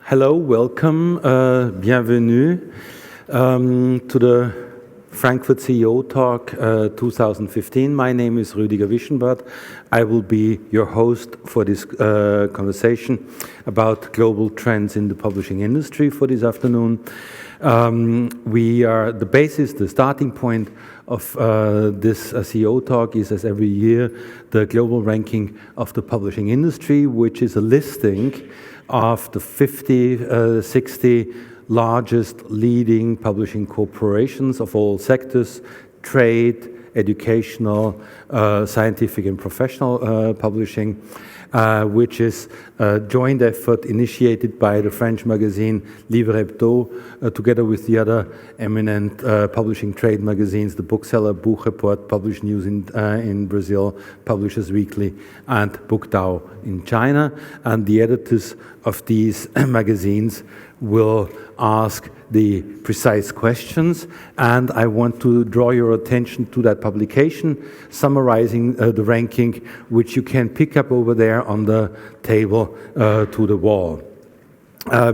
Hello, welcome, bienvenue to the Frankfurt CEO Talk 2015. My name is Rüdiger Wischenbart. I will be your host for this conversation about global trends in the publishing industry for this afternoon. We are the basis, the starting point of this CEO Talk is, as every year, the global ranking of the publishing industry, which is a listing of the 60 largest leading publishing corporations of all sectors: trade, educational, scientific and professional publishing, which is a joint effort initiated by the French magazine Livres Hebdo, together with the other eminent publishing trade magazines, the Bookseller, Buchreport, PublishNews in Brazil, Publishers Weekly, and Bookdao in China. And the editors of these magazines will ask the precise questions, and I want to draw your attention to that publication summarizing the ranking, which you can pick up over there on the table to the wall.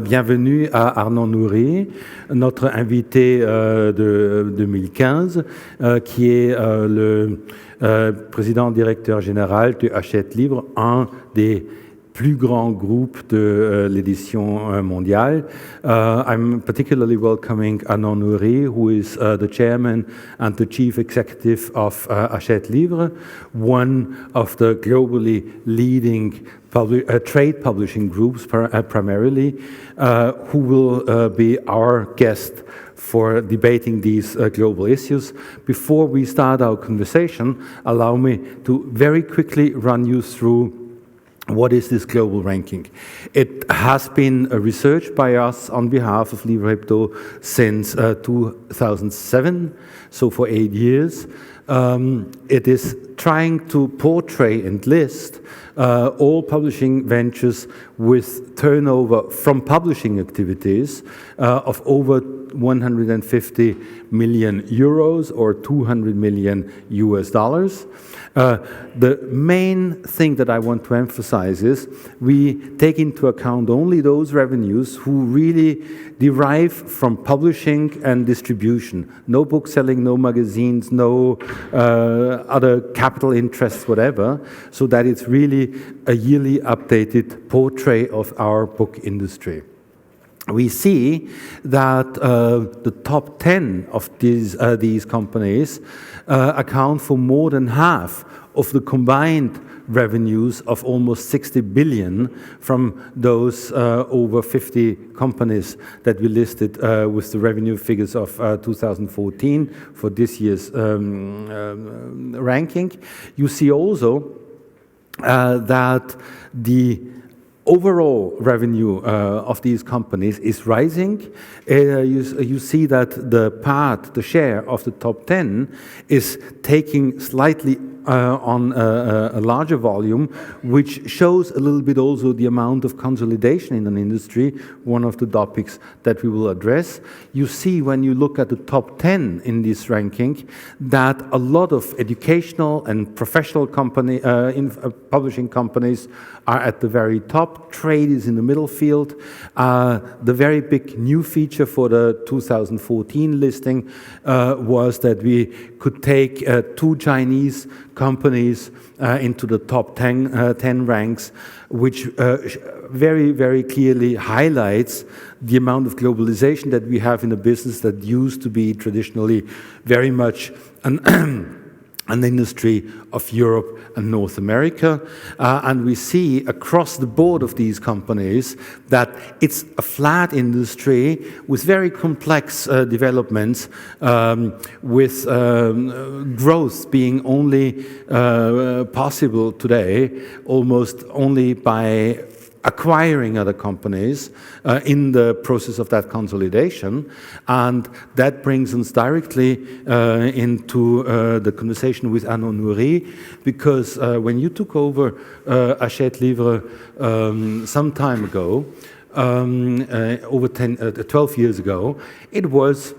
Bienvenue à Arnaud Nourry, notre invité de 2015, qui est le président-directeur général de Hachette Livre, un des plus grand groupe de l'édition mondiale. I'm particularly welcoming Arnaud Nourry, who is the chairman and the chief executive of Hachette Livre, one of the globally leading trade publishing groups primarily, who will be our guest for debating these global issues. Before we start our conversation, allow me to very quickly run you through what is this global ranking. It has been researched by us on behalf of Livres Hebdo since 2007, so for 8 years. It is trying to portray and list all publishing ventures with turnover from publishing activities of over 150 million euros or 200 million US dollars. The main thing that I want to emphasize is we take into account only those revenues who really derive from publishing and distribution. No book selling, no magazines, no other capital interests, whatever, so that it's really a yearly updated portrait of our book industry. We see that the top 10 of these companies account for more than half of the combined revenues of almost 60 billion from those over 50 companies that we listed with the revenue figures of 2014 for this year's ranking. You see also that the overall revenue of these companies is rising. You see that the share of the top 10 is taking slightly on a larger volume, which shows a little bit also the amount of consolidation in an industry, one of the topics that we will address. You see when you look at the top 10 in this ranking that a lot of educational and professional publishing companies are at the very top. Trade is in the middle field. The very big new feature for the 2014 listing was that we could take 2 Chinese companies into the top 10 ranks, which very, very clearly highlights the amount of globalization that we have in a business that used to be traditionally very much an industry of Europe and North America. And we see across the board of these companies that it's a flat industry with very complex developments, with growth being only possible today almost only by acquiring other companies in the process of that consolidation. And that brings us directly into the conversation with Arnaud Nourry, because when you took over Hachette Livre some time ago, over 12 years ago, it was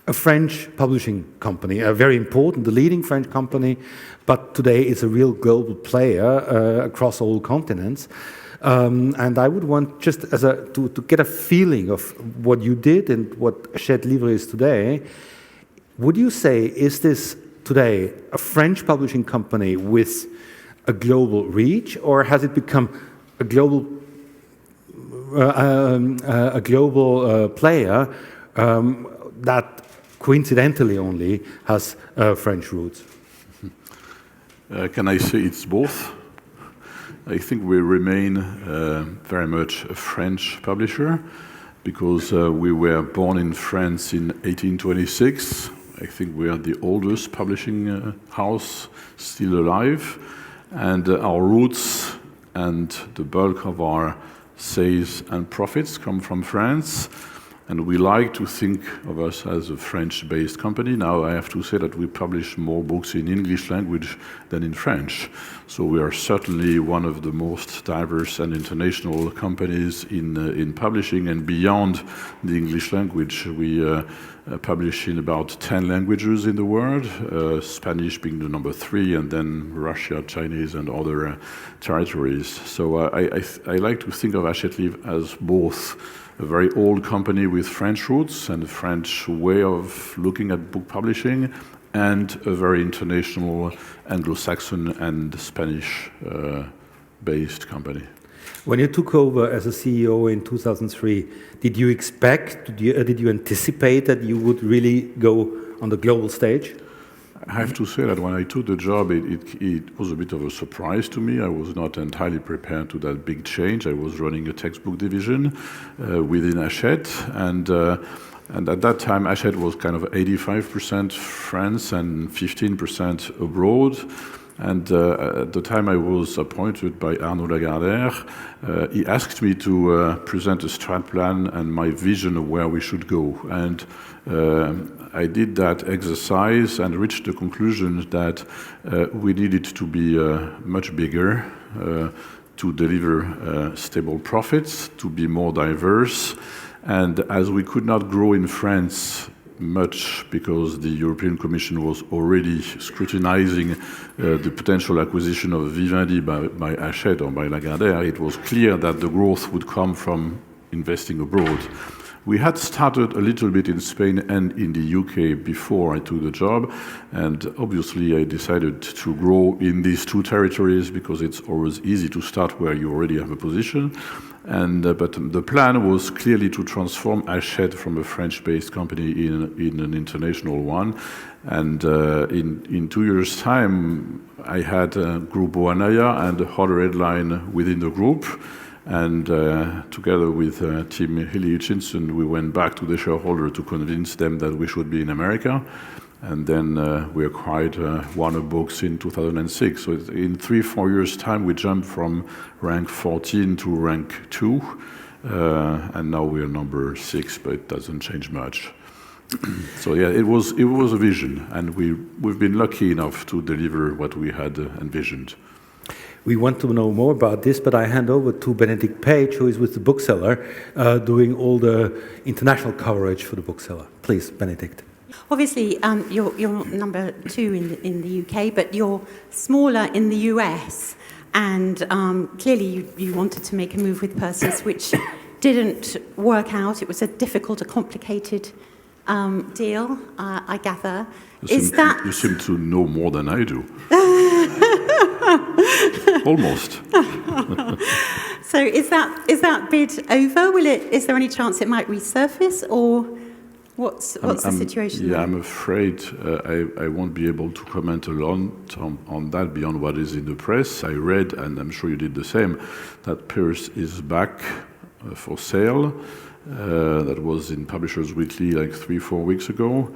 a French publishing company, a very important, the leading French company, but today it's a real global player across all continents. And I would want just to get a feeling of what you did and what Hachette Livre is today. Would you say, is this today a French publishing company with a global reach, or has it become a global player that coincidentally only has French roots? Can I say it's both? I think we remain very much a French publisher because we were born in France in 1826. I think we are the oldest publishing house still alive, and our roots and the bulk of our sales and profits come from France. And we like to think of us as a French-based company. Now I have to say that we publish more books in English language than in French. So we are certainly one of the most diverse and international companies in publishing. And beyond the English language, we publish in about 10 languages in the world, Spanish being the number 3, and then Russia, Chinese, and other territories. So I like to think of Hachette Livre as both a very old company with French roots and a French way of looking at book publishing, and a very international Anglo-Saxon and Spanish-based company. When you took over as a CEO in 2003, did you expect, did you anticipate that you would really go on the global stage? I have to say that when I took the job, it was a bit of a surprise to me. I was not entirely prepared to that big change. I was running a textbook division within Hachette, and at that time, Hachette was kind of 85% France and 15% abroad. And at the time I was appointed by Arnaud Nourry, he asked me to present a strat plan and my vision of where we should go. And I did that exercise and reached the conclusion that we needed to be much bigger, to deliver stable profits, to be more diverse. And as we could not grow in France much because the European Commission was already scrutinizing the potential acquisition of Vivendi by Hachette or by Lagardère, it was clear that the growth would come from investing abroad. We had started a little bit in Spain and in the UK before I took the job, and obviously I decided to grow in these two territories because it's always easy to start where you already have a position. But the plan was clearly to transform Hachette from a French-based company in an international one. And in 2 years' time, I had Grupo Anaya and the other headline within the group. And together with Tim Hilly Hutchinson, we went back to the shareholder to convince them that we should be in America. And then we acquired Warner Books in 2006. So in 3-4 years' time, we jumped from rank 14 to rank 2. And now we are number 6, but it doesn't change much. So yeah, it was a vision, and we've been lucky enough to deliver what we had envisioned. We want to know more about this, but I hand over to Benedict Page, who is with the Bookseller, doing all the international coverage for the Bookseller. Please, Benedict. Obviously, you're number 2 in the UK, but you're smaller in the US. And clearly, you wanted to make a move with Perseus, which didn't work out. It was a difficult, a complicated deal, I gather. You seem to know more than I do. Almost. So is that bid over? Is there any chance it might resurface, or what's the situation? Yeah, I'm afraid I won't be able to comment a lot on that beyond what is in the press. I read, and I'm sure you did the same, that Pierce is back for sale. That was in Publishers Weekly like 3-4 weeks ago.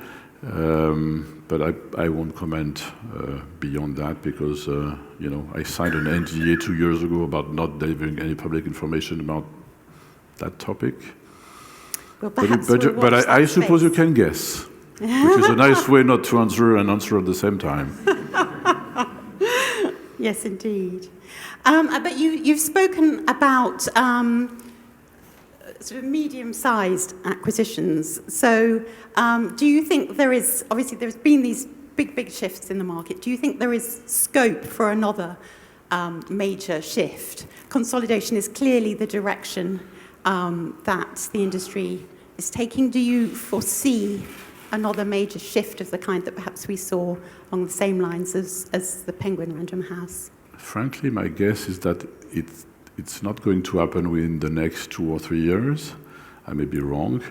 But I won't comment beyond that because, I signed an NDA 2 years ago about not delivering any public information about that topic. Well, but I suppose you can guess, which is a nice way not to answer and answer at the same time. Yes, indeed. But you've spoken about sort of medium-sized acquisitions. So do you think obviously there's been these big shifts in the market. Do you think there is scope for another major shift? Consolidation is clearly the direction that the industry is taking. Do you foresee another major shift of the kind that perhaps we saw along the same lines as the Penguin Random House? Frankly, my guess is that it's not going to happen within the next 2 or 3 years. I may be wrong.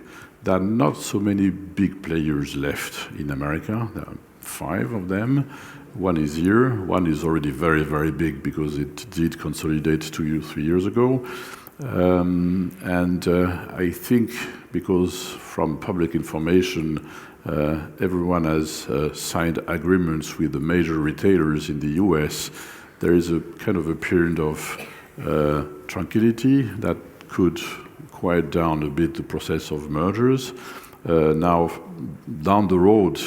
There are not so many big players left in America. There are 5 of them. One is here. One is already very, very big because it did consolidate 2 or 3 years ago. I think because from public information, everyone has signed agreements with the major retailers in the US. There is a kind of a period of tranquility that could quiet down a bit the process of mergers. Now, down the road,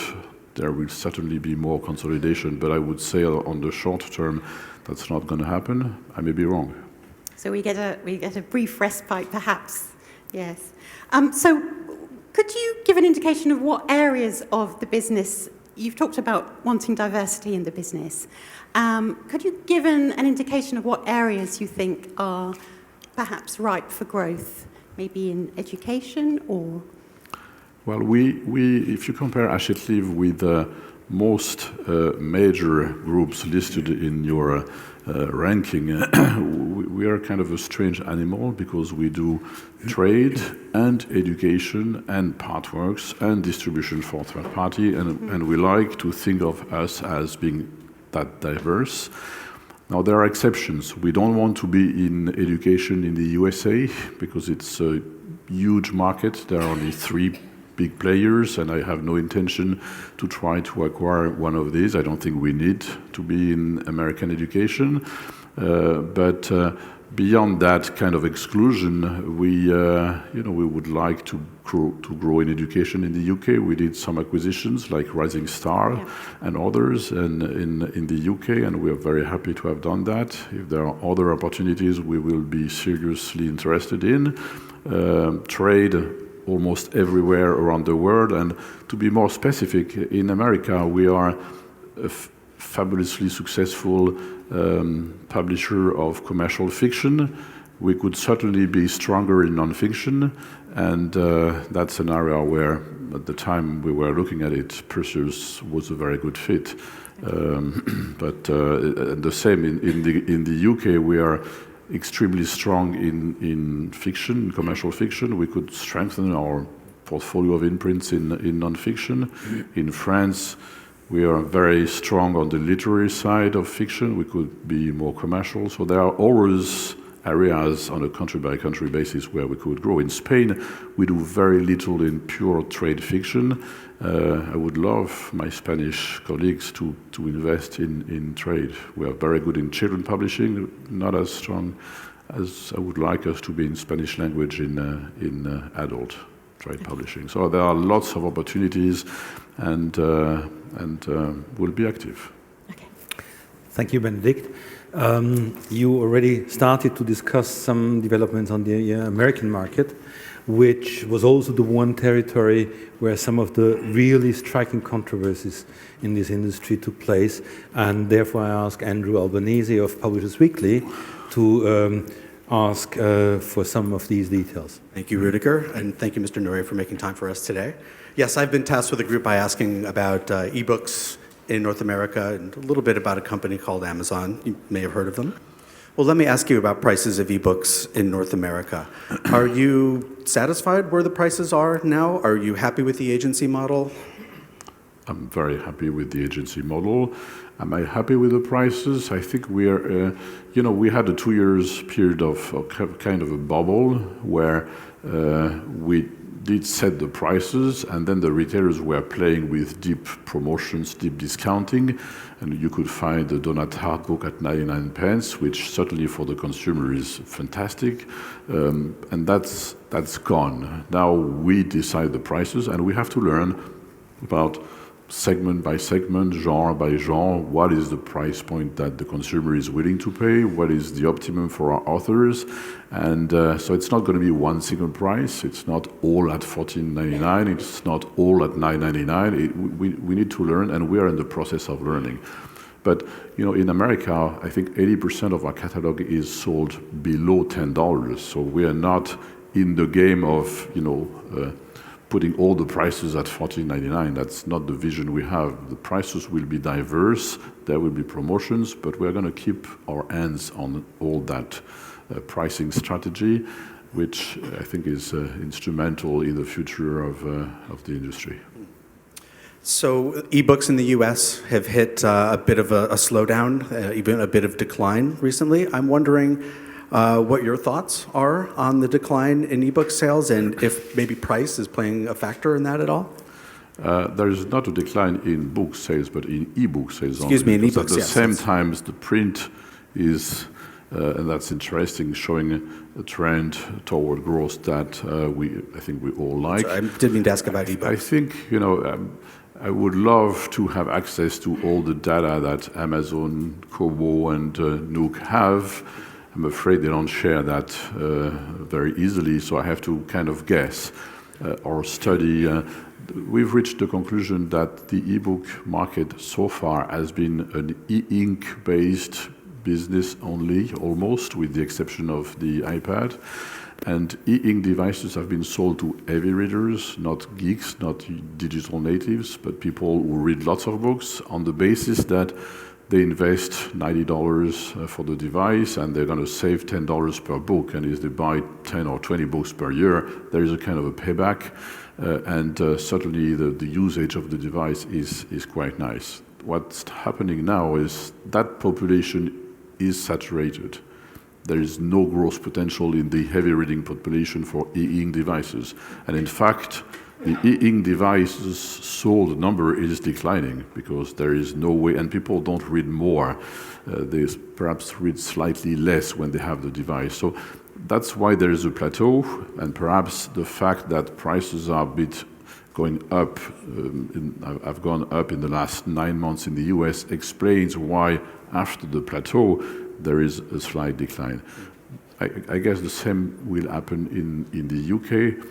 there will certainly be more consolidation, but I would say on the short term, that's not going to happen. I may be wrong. So we get a brief respite, perhaps. Yes. So could you give an indication of what areas of the business you've talked about wanting diversity in the business? Could you give an indication of what areas you think are perhaps ripe for growth, maybe in education or? Well, if you compare Hachette Livre with most major groups listed in your ranking, we are kind of a strange animal because we do trade and education and partworks and distribution for third party, and we like to think of us as being that diverse. Now, there are exceptions. We don't want to be in education in the USA because it's a huge market. There are only 3 big players, and I have no intention to try to acquire one of these. I don't think we need to be in American education. But beyond that kind of exclusion, we would like to grow in education in the UK. We did some acquisitions like Rising Star and others in the UK, and we are very happy to have done that. If there are other opportunities, we will be seriously interested in. Trade almost everywhere around the world, and to be more specific, in America we are a fabulously successful publisher of commercial fiction. We could certainly be stronger in non-fiction, and that's an area where at the time we were looking at it, Perseus was a very good fit. But the same in the UK, we are extremely strong in fiction, commercial fiction. We could strengthen our portfolio of imprints in non-fiction. In France, we are very strong on the literary side of fiction. We could be more commercial. So there are always areas on a country-by-country basis where we could grow. In Spain, we do very little in pure trade fiction. I would love my Spanish colleagues to invest in trade. We are very good in children publishing, not as strong as I would like us to be in Spanish language in adult trade publishing. So there are lots of opportunities, and we'll be active. Okay. Thank you, Benedict. You already started to discuss some developments on the American market, which was also the one territory where some of the really striking controversies in this industry took place. And therefore I ask Andrew Albanese of Publishers Weekly to ask for some of these details. Thank you, Rüdiger, and thank you, Mr. Nourry, for making time for us today. Yes, I've been tasked with a group by asking about ebooks in North America and a little bit about a company called Amazon. You may have heard of them. Well, let me ask you about prices of ebooks in North America. Are you satisfied where the prices are now? Are you happy with the agency model? I'm very happy with the agency model. Am I happy with the prices? I think we are, we had a 2 years period of kind of a bubble where we did set the prices, and then the retailers were playing with deep promotions, deep discounting, and you could find the Donut Hart book at 99 pence, which certainly for the consumer is fantastic, and that's gone. Now we decide the prices, and we have to learn about segment by segment, genre by genre, what is the price point that the consumer is willing to pay, what is the optimum for our authors, and so it's not going to be one single price. It's not all at $14.99. It's not all at $9.99. We need to learn, and we are in the process of learning. But in America, I think 80% of our catalog is sold below $10. So we are not in the game of putting all the prices at $14.99. That's not the vision we have. The prices will be diverse, there will be promotions, but we're going to keep our hands on all that pricing strategy, which I think is instrumental in the future of the industry. So ebooks in the US have hit a bit of a slowdown, even a bit of decline recently. I'm wondering what your thoughts are on the decline in ebook sales, and if maybe price is playing a factor in that at all? There is not a decline in book sales, but in ebook sales. Excuse me, in ebooks, at the same time, the print is, and that's interesting, showing a trend toward growth that I think we all like. So I didn't mean to ask about ebooks. I think I would love to have access to all the data that Amazon, Kobo, and Nook have. I'm afraid they don't share that very easily, so I have to kind of guess or study. We've reached the conclusion that the ebook market so far has been an e-ink based business only, almost, with the exception of the iPad. And e-ink devices have been sold to heavy readers, not geeks, not digital natives, but people who read lots of books on the basis that they invest $90 for the device and they're going to save $10 per book. And if they buy 10 or 20 books per year, there is a kind of a payback. And certainly the usage of the device is quite nice. What's happening now is that population is saturated. There is no growth potential in the heavy reading population for e-ink devices. And in fact, the e-ink devices sold number is declining because there is no way, and people don't read more. They perhaps read slightly less when they have the device. So that's why there is a plateau, and perhaps the fact that prices are a bit going up, have gone up in the last 9 months in the US explains why after the plateau there is a slight decline. I guess the same will happen in the UK.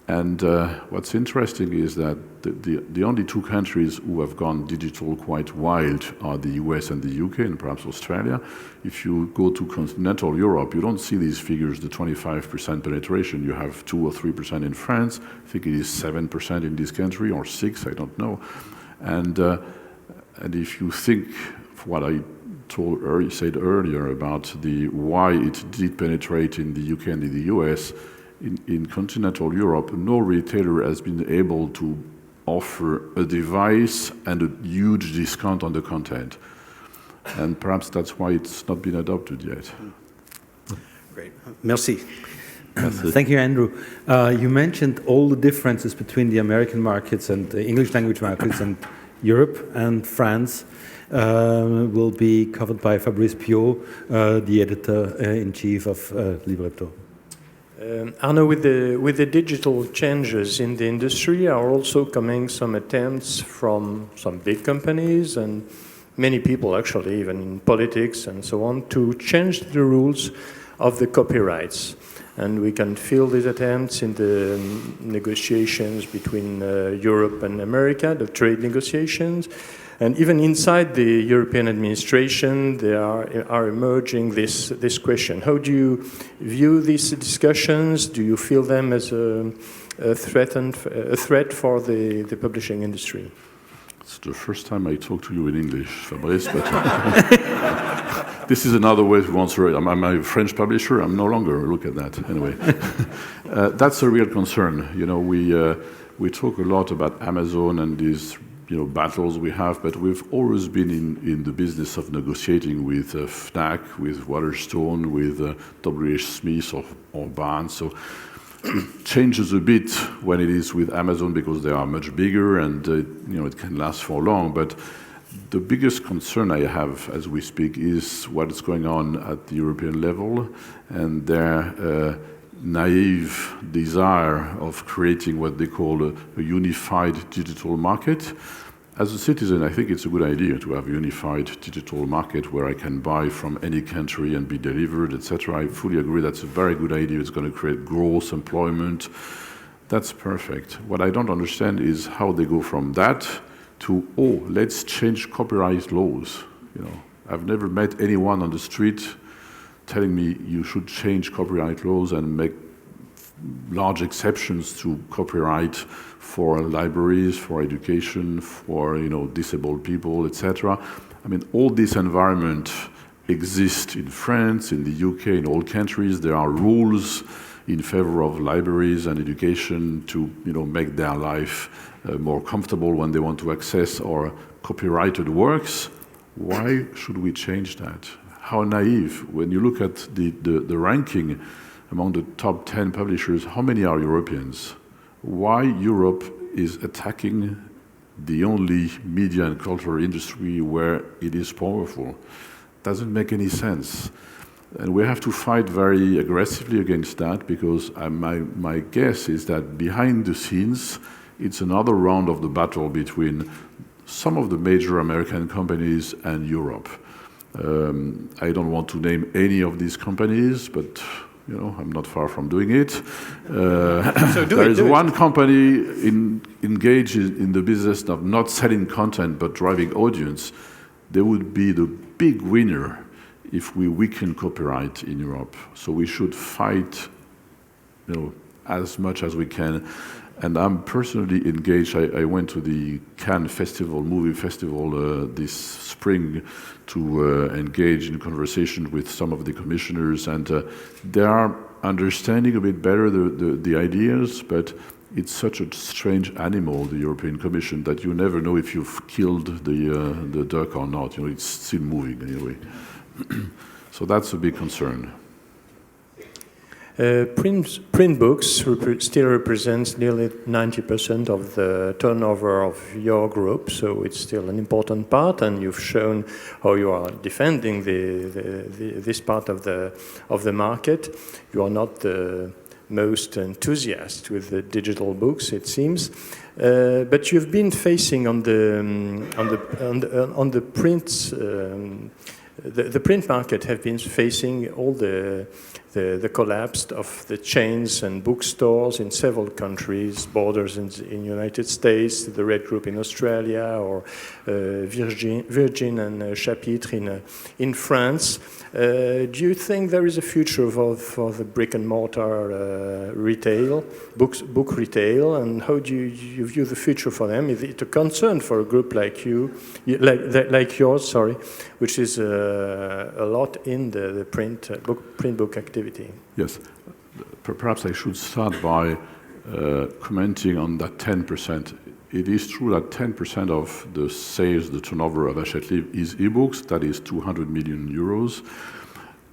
And what's interesting is that the only two countries who have gone digital quite wild are the US and the UK, and perhaps Australia. If you go to continental Europe, you don't see these figures, the 25% penetration. You have 2 or 3% in France. I think it is 7% in this country, or 6, I don't know. And if you think of what I said earlier about why it did penetrate in the UK and in the US, in continental Europe, no retailer has been able to offer a device and a huge discount on the content. And perhaps that's why it's not been adopted yet. Great. Merci. Thank you, Andrew. You mentioned all the differences between the American markets and the English language markets, and Europe and France will be covered by Fabrice Piot, the editor-in-chief of Livres Hebdo. Arnaud, with the digital changes in the industry are also coming some attempts from some big companies and many people actually, even in politics and so on, to change the rules of the copyrights. And we can feel these attempts in the negotiations between Europe and America, the trade negotiations. And even inside the European administration, there are emerging this question. How do you view these discussions? Do you feel them as a threat for the publishing industry? It's the first time I talk to you in English, Fabrice, but this is another way to answer it. I'm a French publisher. I'm no longer. Look at that. Anyway, that's a real concern. We talk a lot about Amazon and these battles we have, but we've always been in the business of negotiating with Fnac, with Waterstone, with W.H. Smith or Barnes. So it changes a bit when it is with Amazon because they are much bigger and it can last for long. But the biggest concern I have as we speak is what is going on at the European level and their naive desire of creating what they call a unified digital market. As a citizen, I think it's a good idea to have a unified digital market where I can buy from any country and be delivered, etc. I fully agree that's a very good idea. It's going to create growth, employment. That's perfect. What I don't understand is how they go from that to, oh, let's change copyright laws. You know, I've never met anyone on the street telling me you should change copyright laws and make large exceptions to copyright for libraries, for education, for disabled people, etc. I mean, all this environment exists in France, in the UK, in all countries. There are rules in favor of libraries and education to make their life more comfortable when they want to access our copyrighted works. Why should we change that? How naive. When you look at the ranking among the top 10 publishers, how many are Europeans? Why Europe is attacking the only media and cultural industry where it is powerful? Doesn't make any sense. And we have to fight very aggressively against that, because my guess is that behind the scenes, it's another round of the battle between some of the major American companies and Europe. I don't want to name any of these companies, but I'm not far from doing it. There is one company engaged in the business of not selling content but driving audience. They would be the big winner if we weaken copyright in Europe. So we should fight, as much as we can. And I'm personally engaged. I went to the Cannes Festival, movie festival, this spring to engage in conversation with some of the commissioners, and they are understanding a bit better the ideas, but it's such a strange animal, the European Commission, that you never know if you've killed the duck or not. It's still moving anyway. So that's a big concern. Print books still represents nearly 90% of the turnover of your group, so it's still an important part, and you've shown how you are defending this part of the market. You are not the most enthusiast with the digital books, it seems, but you've been facing on the print. The print market have been facing all the collapse of the chains and bookstores in several countries, Borders in United States, the Red Group in Australia, or Virgin and Chapitre in France. Do you think there is a future for the brick-and-mortar retail, book retail, and how do you view the future for them? Is it a concern for a group like like yours, which is a lot in the print book activity? Yes, perhaps I should start by commenting on that 10%. It is true that 10% of the sales, the turnover of Hachette Livre is ebooks. That is 200 million euros.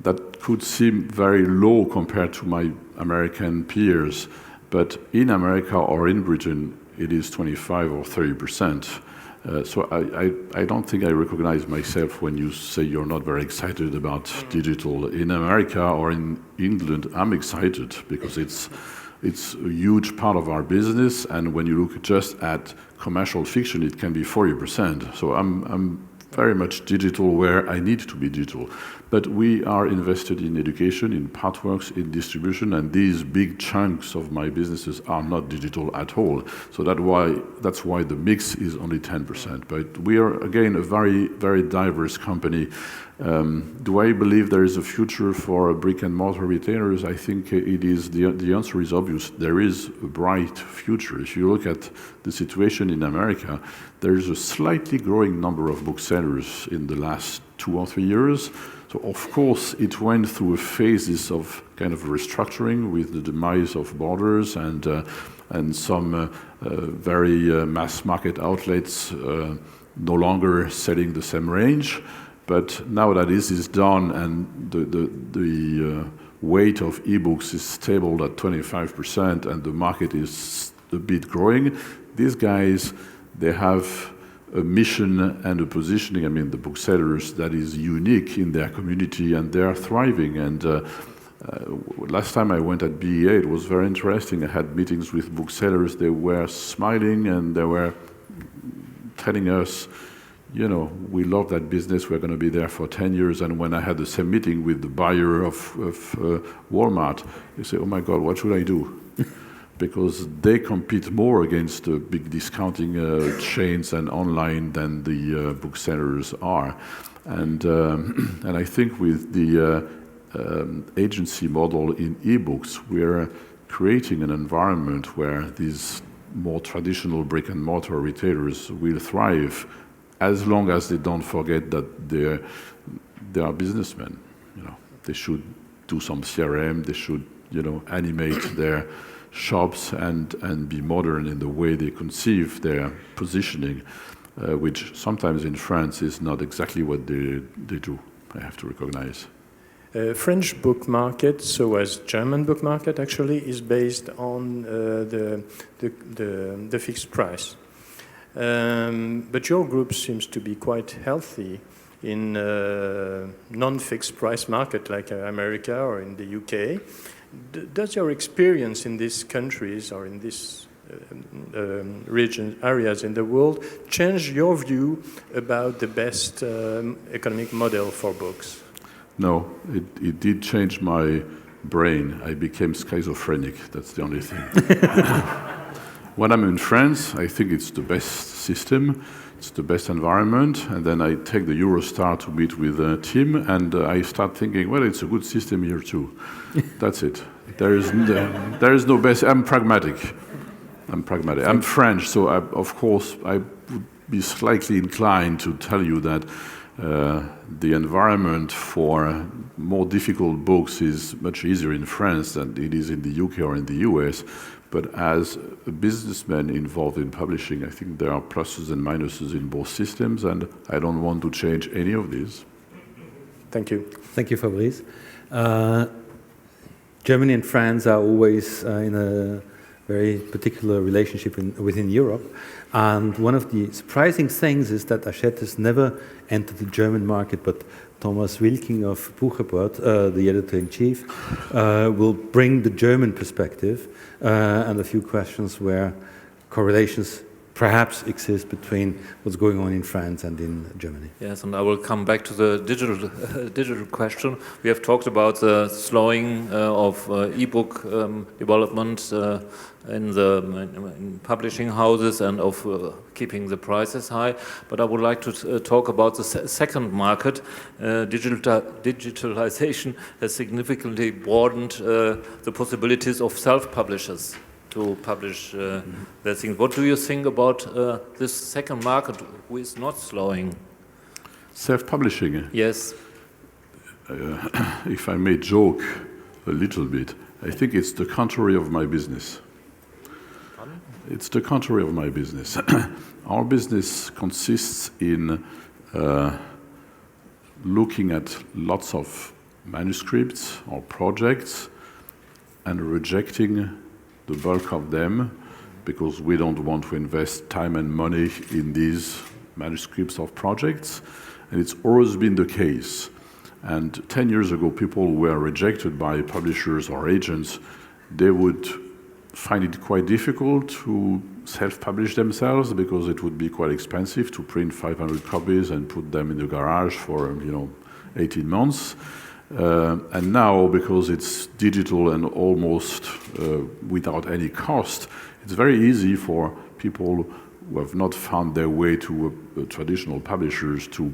That could seem very low compared to my American peers, but in America or in Britain, it is 25 or 30%. So I don't think I recognize myself when you say you're not very excited about digital. In America or in England, I'm excited because it's a huge part of our business, and when you look just at commercial fiction, it can be 40%. So I'm very much digital where I need to be digital. But we are invested in education, in partworks, in distribution, and these big chunks of my businesses are not digital at all. So that's why the mix is only 10%. But we are, again, a very, very diverse company. Do I believe there is a future for brick-and-mortar retailers? I think it is. The answer is obvious. There is a bright future. If you look at the situation in America, there is a slightly growing number of booksellers in the last 2 or 3 years. So of course, it went through phases of kind of restructuring with the demise of Borders and some very mass market outlets no longer selling the same range. But now that this is done and the weight of ebooks is stable at 25% and the market is a bit growing, these guys, they have a mission and a positioning, I mean, the booksellers, that is unique in their community, and they are thriving. And last time I went at BEA, it was very interesting. I had meetings with booksellers. They were smiling and they were telling us, you know, we love that business, we're going to be there for 10 years. And when I had the same meeting with the buyer of Walmart, they say, oh my God, what should I do? Because they compete more against the big discounting chains and online than the booksellers are. And I think with the agency model in ebooks, we're creating an environment where these more traditional brick-and-mortar retailers will thrive, as long as they don't forget that they are businessmen. You know, they should do some CRM. They should, you know, animate their shops and be modern in the way they conceive their positioning, which sometimes in France is not exactly what they do. I have to recognize. French book market, so as German book market, actually is based on the fixed price. But your group seems to be quite healthy in non-fixed price market like America or in the UK. Does your experience in these countries or in these areas in the world change your view about the best economic model for books? No, it did change my brain. I became schizophrenic, that's the only thing. When I'm in France, I think it's the best system, it's the best environment, and then I take the Eurostar to meet with Tim, and I start thinking, well, it's a good system here too. That's it. There is no best. I'm pragmatic. I'm French, so of course I would be slightly inclined to tell you that the environment for more difficult books is much easier in France than it is in the UK or in the US. But as a businessman involved in publishing, I think there are pluses and minuses in both systems, and I don't want to change any of these. Thank you. Thank you, Fabrice. Germany and France are always in a very particular relationship within Europe. And one of the surprising things is that Hachette has never entered the German market, but Thomas Wilking of Buchreport, the editor-in-chief, will bring the German perspective and a few questions where correlations perhaps exist between what's going on in France and in Germany. Yes, and I will come back to the digital question. We have talked about the slowing of e-book development in publishing houses and of keeping the prices high. But I would like to talk about the second market. Digitalization has significantly broadened the possibilities of self-publishers to publish their things. What do you think about this second market who is not slowing? Self-publishing? Yes. If I may joke a little bit, I think it's the contrary of my business. It's the contrary of my business. Our business consists in looking at lots of manuscripts or projects and rejecting the bulk of them because we don't want to invest time and money in these manuscripts of projects. And it's always been the case. And 10 years ago, people were rejected by publishers or agents. They would find it quite difficult to self-publish themselves because it would be quite expensive to print 500 copies and put them in the garage for 18 months. And now, because it's digital and almost without any cost, it's very easy for people who have not found their way to traditional publishers to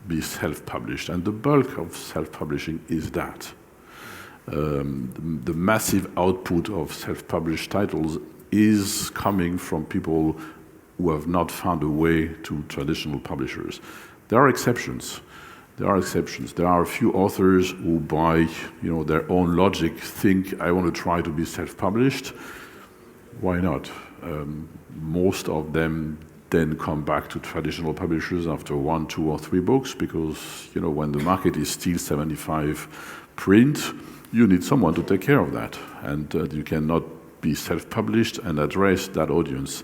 be self-published. And the bulk of self-publishing is that. The massive output of self-published titles is coming from people who have not found a way to traditional publishers. There are exceptions. There are a few authors who, by their own logic, think, I want to try to be self-published. Why not? Most of them then come back to traditional publishers after 1, 2, or 3 books because when the market is still 75 print, you need someone to take care of that, and you cannot be self-published and address that audience.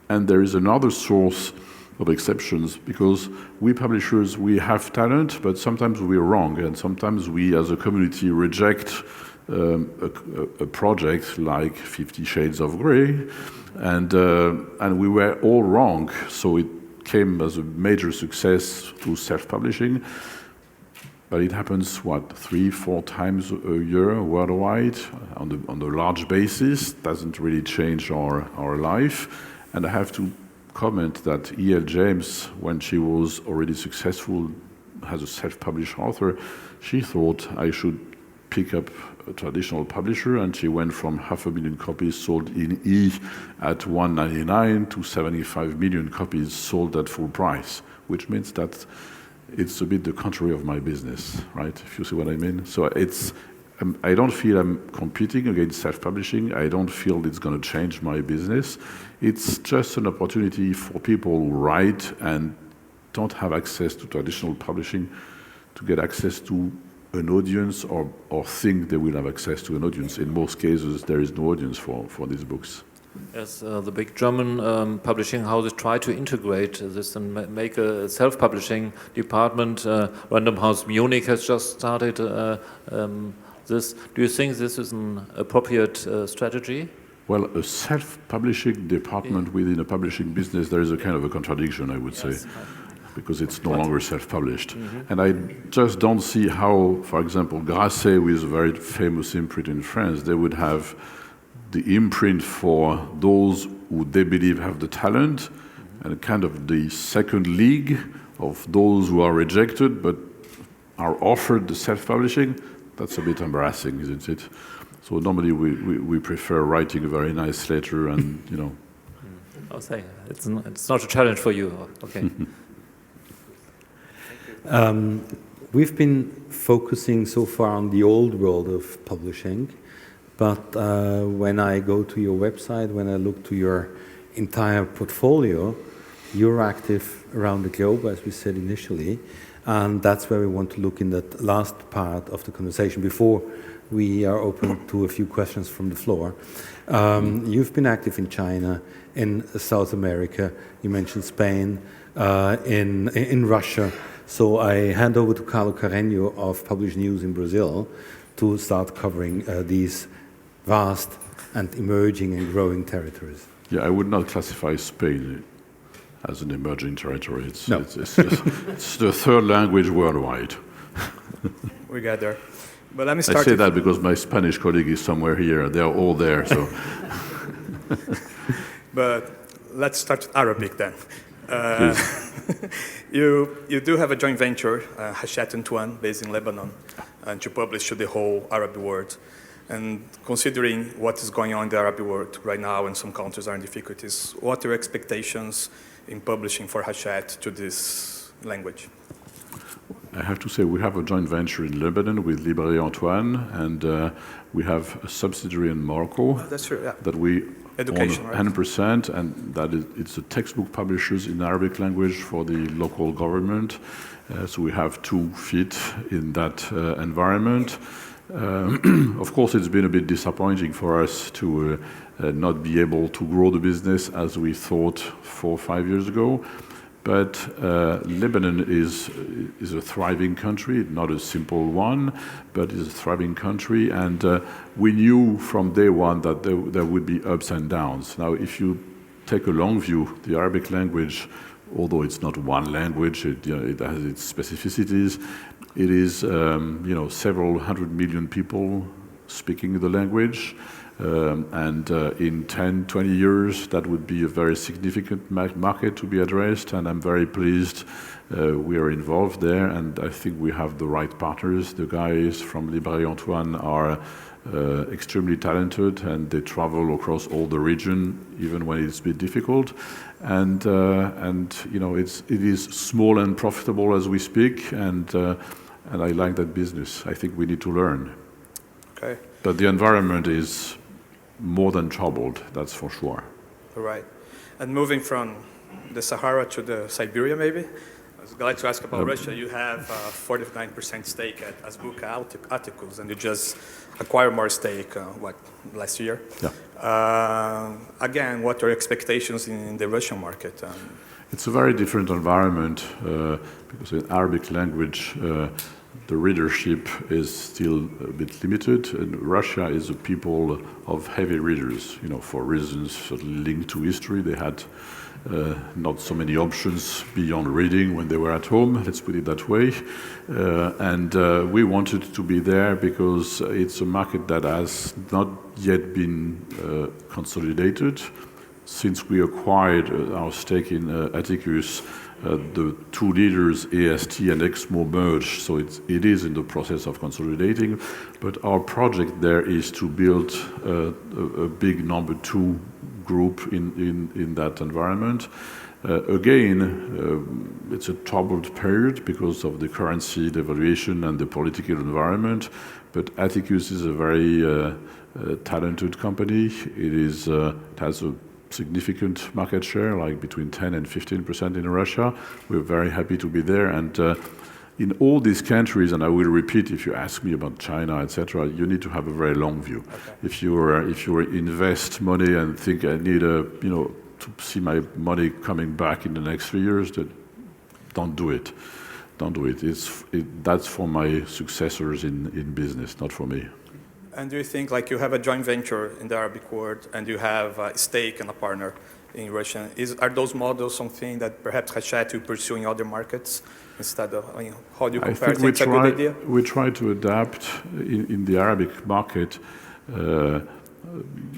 And there is another source of exceptions because we publishers, we have talent, but sometimes we're wrong, and sometimes we as a community reject a project like 50 Shades of Grey, and we were all wrong, so it came as a major success through self-publishing. But it happens, 3-4 times a year worldwide on the large basis. Doesn't really change our life. And I have to comment that E.L. James, when she was already successful as a self-published author, she thought I should pick up a traditional publisher, and she went from 500,000 copies sold in E at $1.99 to 75 million copies sold at full price, which means that it's a bit the contrary of my business, right? If you see what I mean. So I don't feel I'm competing against self-publishing. I don't feel it's going to change my business. It's just an opportunity for people who write and don't have access to traditional publishing to get access to an audience or think they will have access to an audience. In most cases, there is no audience for these books. Yes, the big German publishing houses try to integrate this and make a self-publishing department. Random House Munich has just started this. Do you think this is an appropriate strategy? Well, a self-publishing department within a publishing business, there is a kind of a contradiction, I would say, because it's no longer self-published. And I just don't see how, for example, Grasset, with a very famous imprint in France, they would have the imprint for those who they believe have the talent, and kind of the second league of those who are rejected but are offered the self-publishing. That's a bit embarrassing, isn't it? So normally we prefer writing a very nice letter and, you know. I'll say it's not a challenge for you. Okay. We've been focusing so far on the old world of publishing. But when I go to your website, when I look to your entire portfolio, you're active around the globe, as we said initially, and that's where we want to look in that last part of the conversation before we are open to a few questions from the floor. You've been active in China, in South America, you mentioned Spain, in Russia. So I hand over to Carlo Carreño of PublishNews in Brazil to start covering these vast and emerging and growing territories. Yeah, I would not classify Spain as an emerging territory. It's the third language worldwide. We got there. But let me start. I say that because my Spanish colleague is somewhere here. They are all there. So. But let's start with Arabic then. You do have a joint venture, Hachette Antoine, based in Lebanon, and you publish to the whole Arab world. And considering what is going on in the Arab world right now and some countries are in difficulties, what are your expectations in publishing for Hachette to this language? I have to say we have a joint venture in Lebanon with Livres Antoine, and we have a subsidiary in Morocco that's true, yeah. that we Education, own 100%, and that it's a textbook publishers in Arabic language for the local government. So we have 2 feet in that environment. Of course, it's been a bit disappointing for us to not be able to grow the business as we thought 4 or 5 years ago. But Lebanon is a thriving country, not a simple one, but it's a thriving country. And we knew from day one that there would be ups and downs. Now, if you take a long view, the Arabic language, although it's not one language, it has its specificities. It is, several 100 million people speaking the language. And in 10, 20 years, that would be a very significant market to be addressed. And I'm very pleased we are involved there. And I think we have the right partners. The guys from Livres Antoine are extremely talented, and they travel across all the region, even when it's a bit difficult. And it is small and profitable as we speak. And I like that business. I think we need to learn. Okay. But the environment is more than troubled, that's for sure. All right. And moving from the Sahara to the Siberia, maybe? I was glad to ask about Russia. You have 49% stake at Azbuka Articles, and you just acquired more stake, last year? Yeah. Again, what are your expectations in the Russian market? It's a very different environment because in Arabic language, the readership is still a bit limited, and Russia is a people of heavy readers, for reasons linked to history. They had not so many options beyond reading when they were at home, let's put it that way. And we wanted to be there because it's a market that has not yet been consolidated. Since we acquired our stake in Atticus, the two leaders, AST and Exmo, merged, so it is in the process of consolidating. But our project there is to build a big number two group in that environment. Again, it's a troubled period because of the currency devaluation and the political environment, but Atticus is a very talented company. It has a significant market share, like between 10 and 15% in Russia. We're very happy to be there. And in all these countries, and I will repeat, if you ask me about China, etc., you need to have a very long view. Okay. If you invest money and think I need to see my money coming back in the next 3 years, then don't do it. Don't do it. That's for my successors in business, not for me. And do you think, like, you have a joint venture in the Arabic world and you have a stake and a partner in Russia, are those models something that perhaps Hachette will pursue in other markets instead of, how do you compare? I think it's a good idea? We try to adapt in the Arabic market.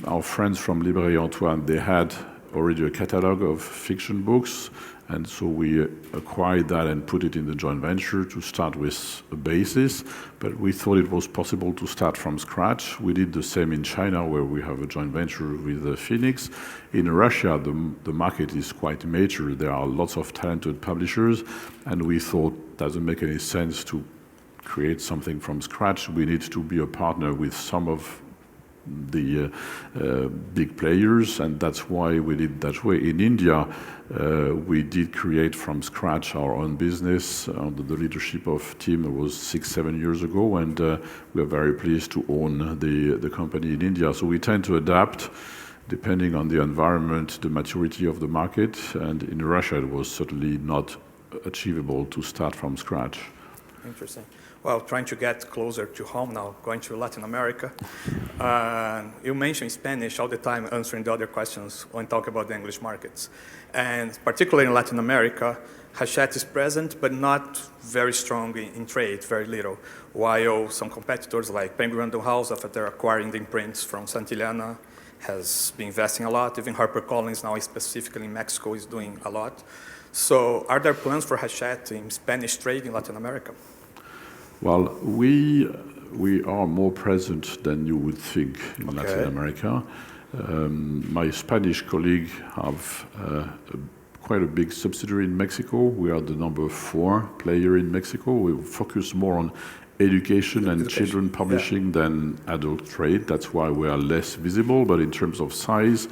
Our friends from Livres Hebdo, they had already a catalog of fiction books, and so we acquired that and put it in the joint venture to start with a basis, but we thought it was possible to start from scratch. We did the same in China, where we have a joint venture with Phoenix. In Russia, the market is quite mature. There are lots of talented publishers, and we thought it doesn't make any sense to create something from scratch. We need to be a partner with some of the big players, and that's why we did that way. In India, we did create from scratch our own business under the leadership of Tim. It was 6-7 years ago, and we are very pleased to own the company in India. So we tend to adapt depending on the environment, the maturity of the market, and in Russia it was certainly not achievable to start from scratch. Interesting. Well, trying to get closer to home now, going to Latin America. You mention Spanish all the time, answering the other questions when talking about the English markets. And particularly in Latin America, Hachette is present, but not very strong in trade, very little. While some competitors like Penguin Random House, after they're acquiring the imprints from Santillana, has been investing a lot. Even HarperCollins now, specifically in Mexico, is doing a lot. So are there plans for Hachette in Spanish trade in Latin America? Well, we are more present than you would think in Latin America. My Spanish colleague have quite a big subsidiary in Mexico. We are the number 4 player in Mexico. We focus more on education and children publishing than adult trade. That's why we are less visible, but in terms of size,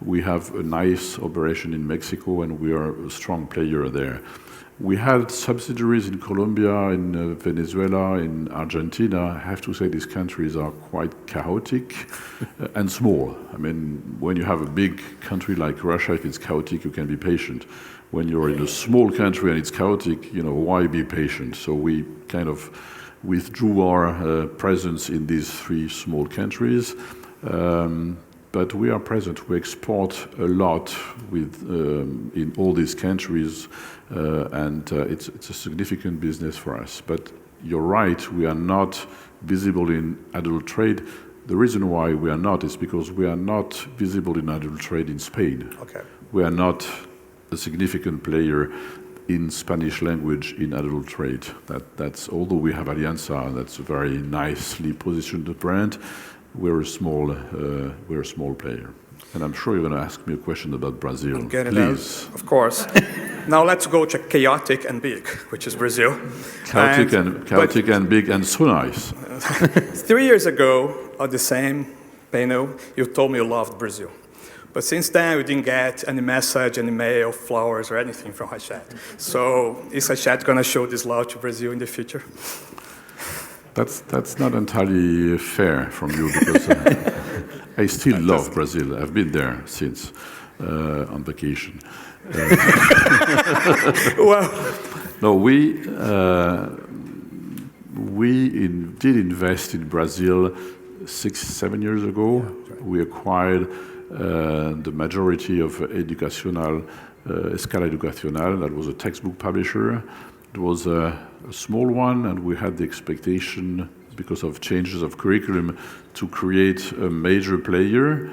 we have a nice operation in Mexico and we are a strong player there. We had subsidiaries in Colombia, in Venezuela, in Argentina. I have to say these countries are quite chaotic and small. I mean, when you have a big country like Russia, if it's chaotic, you can be patient. When you're in a small country and it's chaotic, why be patient? So we kind of withdrew our presence in these 3 small countries. But we are present. We export a lot in all these countries, and it's a significant business for us. But you're right, we are not visible in adult trade. The reason why we are not is because we are not visible in adult trade in Spain. Okay. We are not a significant player in Spanish language in adult trade. That's although we have Alianza, that's a very nicely positioned brand. We're a small player. And I'm sure you're going to ask me a question about Brazil. Please. Of course. Now let's go to chaotic and big, which is Brazil. Chaotic and big and so nice. 3 years ago, on the same panel, you told me you loved Brazil. But since then, we didn't get any message, any mail, flowers, or anything from Hachette. So is Hachette going to show this love to Brazil in the future? That's not entirely fair from you, because I still love Brazil. I've been there since on vacation. Well, no, we did invest in Brazil 6-7 years ago. We acquired the majority of Educacional Escala Educacional, that was a textbook publisher. It was a small one, and we had the expectation, because of changes of curriculum, to create a major player.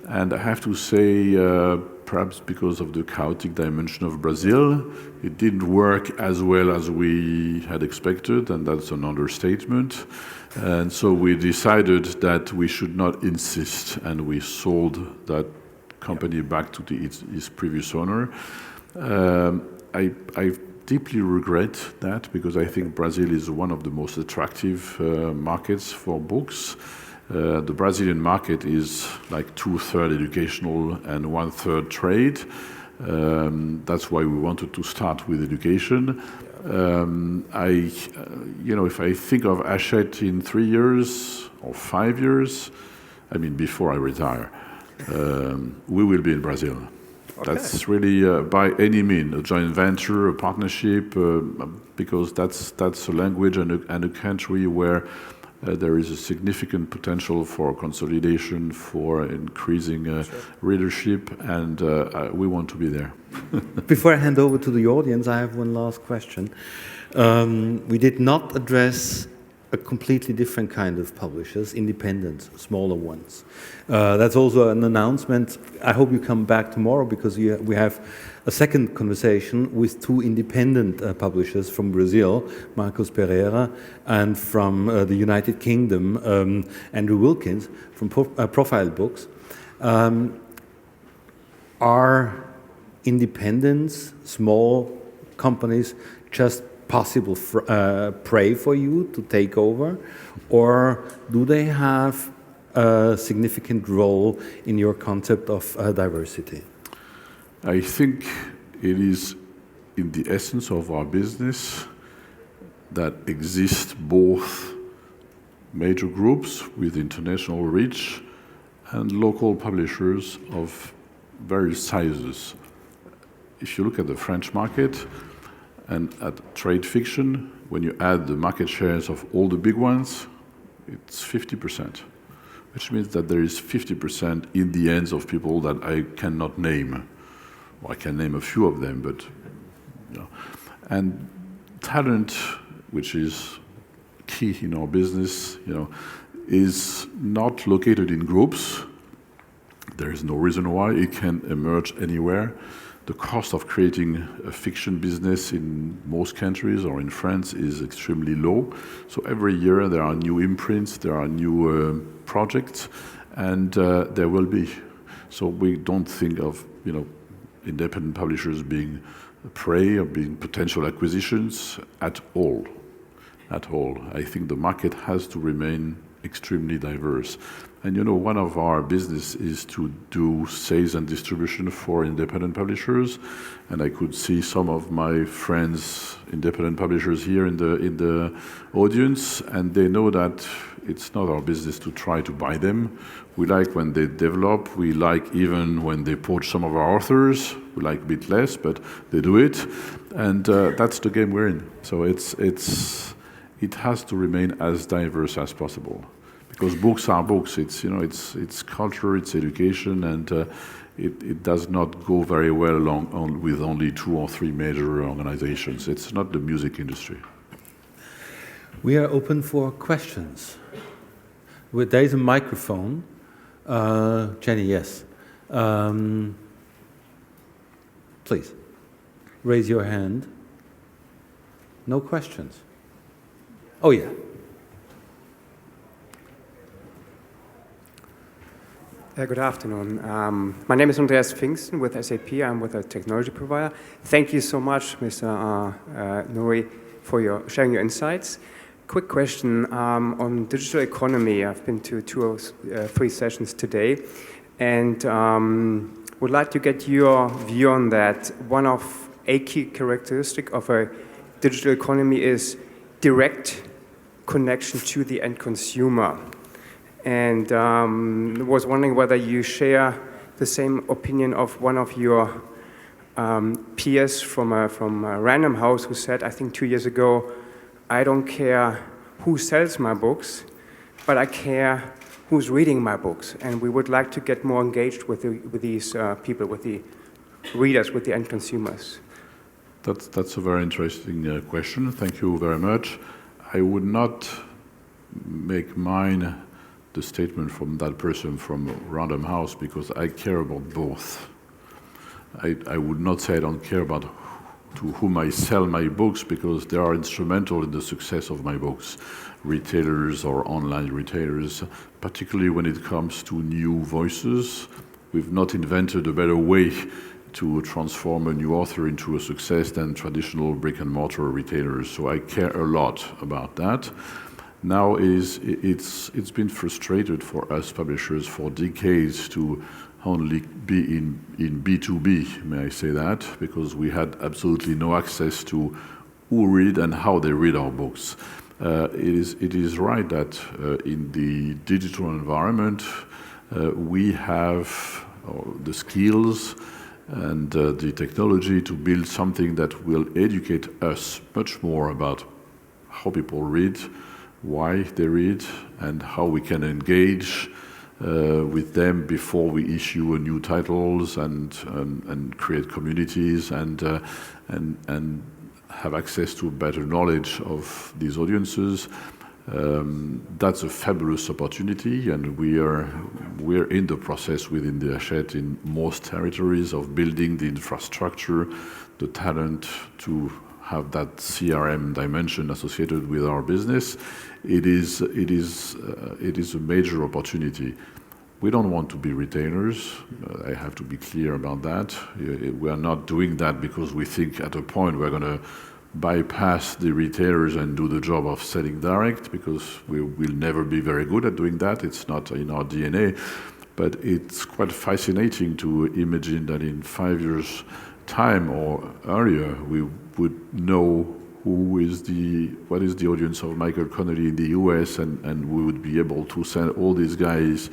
And I have to say, perhaps because of the chaotic dimension of Brazil, it didn't work as well as we had expected, and that's an understatement. And so we decided that we should not insist, and we sold that company back to its previous owner. I deeply regret that, because I think Brazil is one of the most attractive markets for books. The Brazilian market is like 2/3 educational and 1/3 trade. That's why we wanted to start with education. If I think of Hachette in 3 years or 5 years, I mean, before I retire, we will be in Brazil. Okay. That's really, by any means, a joint venture, a partnership, because that's a language and a country where there is a significant potential for consolidation, for increasing readership, and we want to be there. Before I hand over to the audience, I have one last question. We did not address a completely different kind of publishers, independent, smaller ones. That's also an announcement. I hope you come back tomorrow, because we have a second conversation with two independent publishers from Brazil, Marcos Pereira, and from the United Kingdom, Andrew Wilkins from Profile Books. Are independents, small companies, just possible prey for you to take over, or do they have a significant role in your concept of diversity? I think it is in the essence of our business that exist both major groups with international reach and local publishers of various sizes. If you look at the French market and at trade fiction, when you add the market shares of all the big ones, it's 50%, which means that there is 50% in the hands of people that I cannot name. Well, I can name a few of them, but and talent, which is key in our business, is not located in groups. There is no reason why it can emerge anywhere. The cost of creating a fiction business in most countries or in France is extremely low. So every year there are new imprints, there are new projects, and there will be. So we don't think of independent publishers being a prey or being potential acquisitions at all. At all. I think the market has to remain extremely diverse. And one of our business is to do sales and distribution for independent publishers. And I could see some of my friends, independent publishers here in the audience, and they know that it's not our business to try to buy them. We like when they develop. We like even when they poach some of our authors. We like a bit less, but they do it. And that's the game we're in. So it has to remain as diverse as possible. Because books are books. It's culture, it's education, and it does not go very well along with only 2 or 3 major organizations. It's not the music industry. We are open for questions. There is a microphone. Jenny, yes. Please, raise your hand. No questions. Oh, yeah. Good afternoon. My name is Andreas Pfingsten with SAP. I'm with a technology provider. Thank you so much, Mr. Nourry, for sharing your insights. Quick question on digital economy. I've been to 2 or 3 sessions today, and would like to get your view on that. One of a key characteristic of a digital economy is direct connection to the end consumer. And was wondering whether you share the same opinion of one of your peers from Random House, who said, I think 2 years ago, I don't care who sells my books, but I care who's reading my books. And we would like to get more engaged with these people, with the readers, with the end consumers? That's a very interesting question. Thank you very much. I would not make mine the statement from that person from Random House, because I care about both. I would not say I don't care about to whom I sell my books, because they are instrumental in the success of my books, retailers or online retailers, particularly when it comes to new voices. We've not invented a better way to transform a new author into a success than traditional brick-and-mortar retailers. So I care a lot about that. Now it's been frustrated for us publishers for decades to only be in B2B, may I say that, because we had absolutely no access to who read and how they read our books. It is right that in the digital environment, we have the skills and the technology to build something that will educate us much more about how people read, why they read, and how we can engage with them before we issue a new titles and create communities and have access to better knowledge of these audiences. That's a fabulous opportunity, and we're in the process within the Hachette in most territories of building the infrastructure, the talent to have that CRM dimension associated with our business. It is a major opportunity. We don't want to be retailers. I have to be clear about that. We are not doing that because we think at a point we're going to bypass the retailers and do the job of selling direct, because we will never be very good at doing that. It's not in our DNA. But it's quite fascinating to imagine that in 5 years' time or earlier, we would know what is the audience of Michael Connelly in the US, and we would be able to send all these guys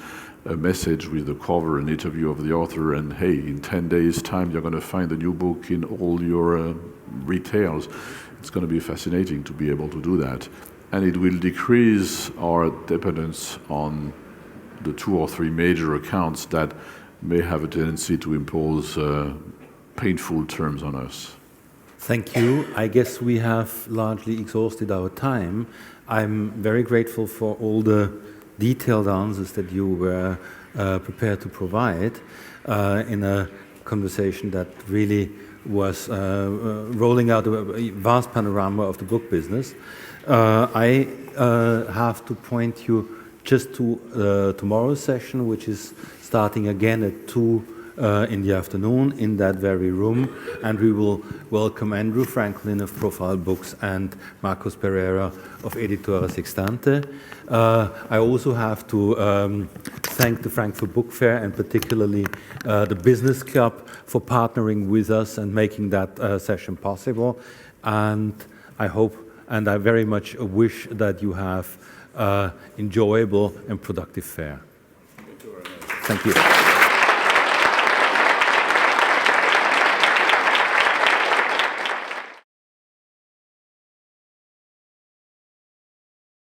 a message with the cover, an interview of the author, and hey, in 10 days' time, you're going to find a new book in all your retails. It's going to be fascinating to be able to do that. And it will decrease our dependence on the 2 or 3 major accounts that may have a tendency to impose painful terms on us. Thank you. I guess we have largely exhausted our time. I'm very grateful for all the detailed answers that you were prepared to provide in a conversation that really was rolling out a vast panorama of the book business. I have to point you just to tomorrow's session, which is starting again at 2 in the afternoon in that very room, and we will welcome Andrew Franklin of Profile Books and Marcos Pereira of Editora Sextante. I also have to thank the Frankfurt Book Fair, and particularly the Business Club, for partnering with us and making that session possible. And I hope, and I very much wish that you have enjoyable and productive fair. Thank you very much. Thank you.